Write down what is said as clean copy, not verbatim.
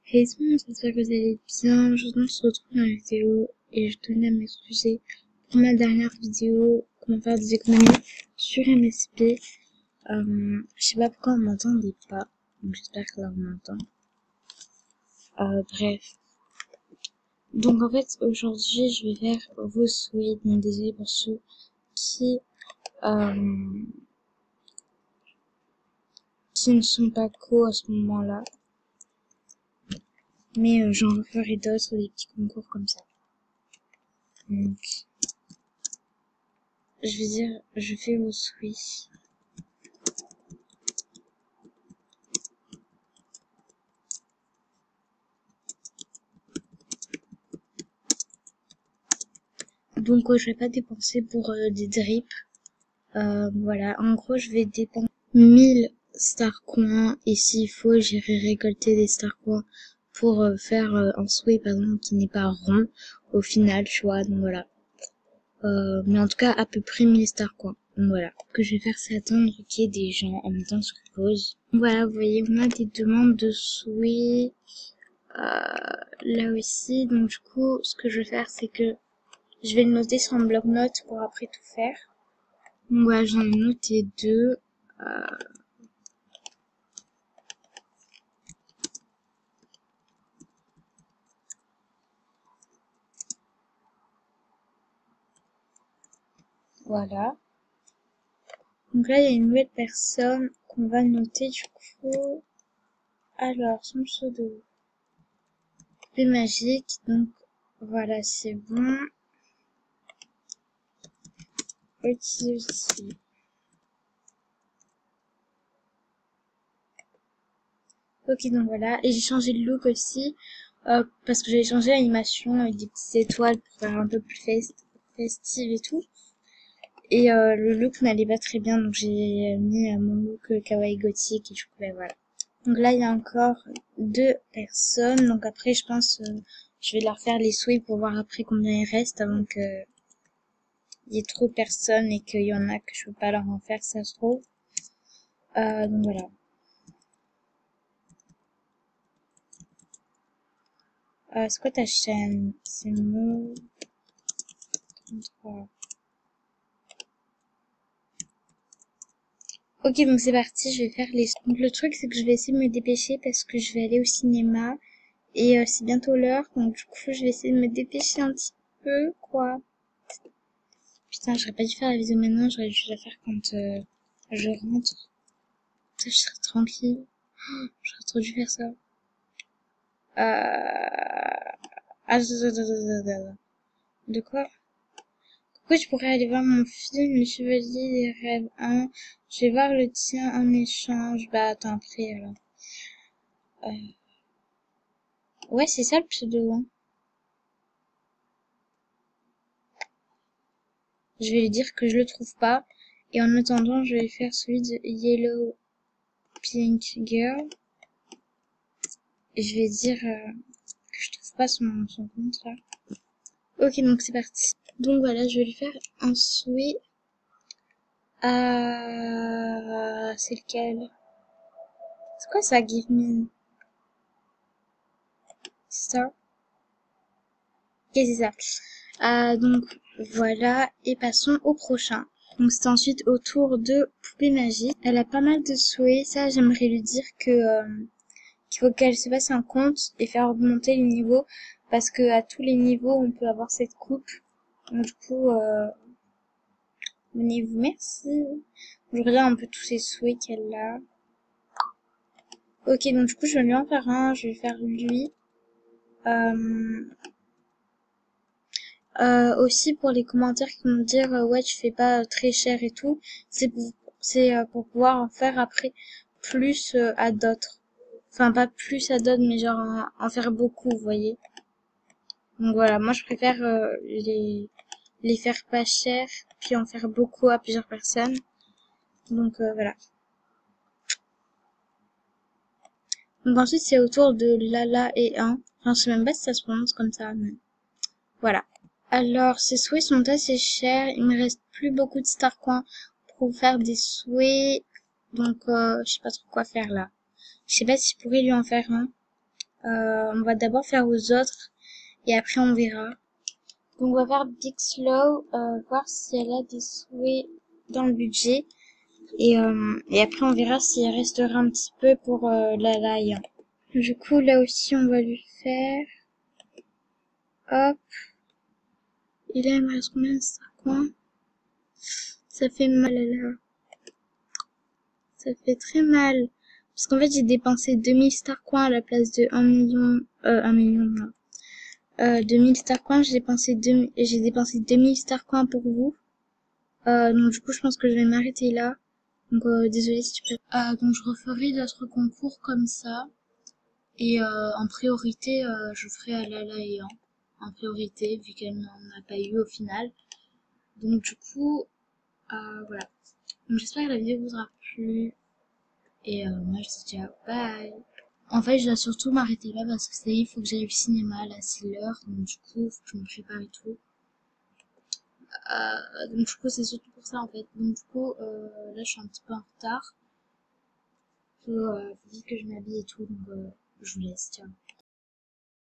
Hey tout le monde, j'espère que vous allez bien. Aujourd'hui, on se retrouve dans la vidéo et je tenais à m'excuser pour ma dernière vidéo, comment faire des économies sur MSP. Je sais pas pourquoi on m'entendait pas, donc j'espère que là on m'entend. Bref. Donc en fait, aujourd'hui, je vais faire vos souhaits. Donc désolé pour ceux qui, euh, qui ne sont pas co à ce moment-là. Mais j'en ferai d'autres, des petits concours comme ça. Donc, je vais dire, je fais vos souhaits. Donc je vais pas dépenser pour des drips. Voilà, en gros je vais dépenser 1000 star coins et s'il faut j'irai récolter des star coins pour faire un souhait par exemple qui n'est pas rond au final, tu vois, donc voilà. Mais en tout cas à peu près 1000 star coins. Donc voilà, ce que je vais faire c'est attendre qu'il y ait des gens en même temps sur pause. Voilà, vous voyez, on a des demandes de souhaits là aussi, donc du coup ce que je vais faire c'est que je vais le noter sur un bloc-notes pour après tout faire. Donc voilà, j'en ai noté deux. Voilà. Donc là, il y a une nouvelle personne qu'on va noter du coup. Alors, son pseudo. Poupée magique. Donc voilà, c'est bon. Ok, aussi. Ok, donc voilà. Et j'ai changé de look aussi. Parce que j'ai changé l'animation avec des petites étoiles pour faire un peu plus festive et tout. Et le look n'allait pas très bien, donc j'ai mis mon look kawaii gothique et du coup, ben voilà. Donc là, il y a encore deux personnes. Donc après, je pense, je vais leur faire les souhaits pour voir après combien il reste avant que il y ait trop de personnes et qu'il y en a que je peux pas leur en faire, ça se trouve. Donc voilà. C'est quoi ta chaîne? C'est Mo 33. Ok, donc c'est parti, je vais faire les... Donc le truc, c'est que je vais essayer de me dépêcher parce que je vais aller au cinéma. Et c'est bientôt l'heure, donc du coup, je vais essayer de me dépêcher un petit peu, quoi. Putain, j'aurais pas dû faire la vidéo maintenant, j'aurais dû la faire quand je rentre. Ça, je serais tranquille. J'aurais trop dû faire ça. De quoi? Pourquoi je pourrais aller voir mon film, Le Chevalier des Rêves 1? Je vais voir le tien en échange. Bah, attends, après, alors. Ouais, c'est ça le pseudo, hein. Je vais lui dire que je le trouve pas. Et en attendant, je vais faire celui de Yellow Pink Girl. Et je vais dire que je trouve pas son compte là. Ok, donc c'est parti. Donc voilà, je vais lui faire un souhait. C'est lequel? C'est quoi ça, Give Me? C'est ça? Ok, c'est ça. Donc voilà, et passons au prochain. Donc c'est ensuite au tour de Poupée Magique. Elle a pas mal de souhaits. Ça, j'aimerais lui dire que qu'il faut qu'elle se fasse un compte et faire augmenter les niveaux parce que à tous les niveaux on peut avoir cette coupe. Donc du coup, venez-vous, merci. Je regarde un peu tous ces souhaits qu'elle a. Ok, donc du coup je vais lui en faire un. Je vais faire lui. Euh, aussi pour les commentaires qui vont me dire ouais tu fais pas très cher et tout, c'est pour pouvoir en faire après plus à d'autres. Enfin pas plus à d'autres mais genre en faire beaucoup, vous voyez. Donc voilà, moi je préfère les faire pas cher puis en faire beaucoup à plusieurs personnes. Donc voilà. Donc ensuite c'est au tour de Lala et 1. Enfin je sais même pas si ça se prononce comme ça, mais voilà. Alors, ces souhaits sont assez chers. Il me reste plus beaucoup de star coins pour faire des souhaits. Donc, je sais pas trop quoi faire là. Je sais pas si je pourrais lui en faire un. On va d'abord faire aux autres et après on verra. Donc on va faire Big Slow, voir si elle a des souhaits dans le budget. Et après on verra si elle restera un petit peu pour la live. Du coup là aussi on va lui faire. Hop. Et là il me reste combien de star coins? Ça fait mal là. Ça fait très mal. Parce qu'en fait j'ai dépensé 2000 star coins à la place de 1 million. 1 million non. 2000 star coins, j'ai dépensé 2000 star coins pour vous. Donc du coup je pense que je vais m'arrêter là. Donc désolé si tu peux. Donc je referai d'autres concours comme ça. Et en priorité, je ferai Alala et An. En priorité, vu qu'elle n'en a pas eu au final. Donc du coup, voilà. Donc j'espère que la vidéo vous aura plu. Et moi je dis ciao, bye. En fait, je dois surtout m'arrêter là parce que ça y est, il faut que j'aille au cinéma, là c'est l'heure. Donc du coup, faut que je me prépare et tout. Donc du coup, c'est surtout pour ça en fait. Donc du coup, là je suis un petit peu en retard. Faut vite que je m'habille et tout. Donc je vous laisse, ciao.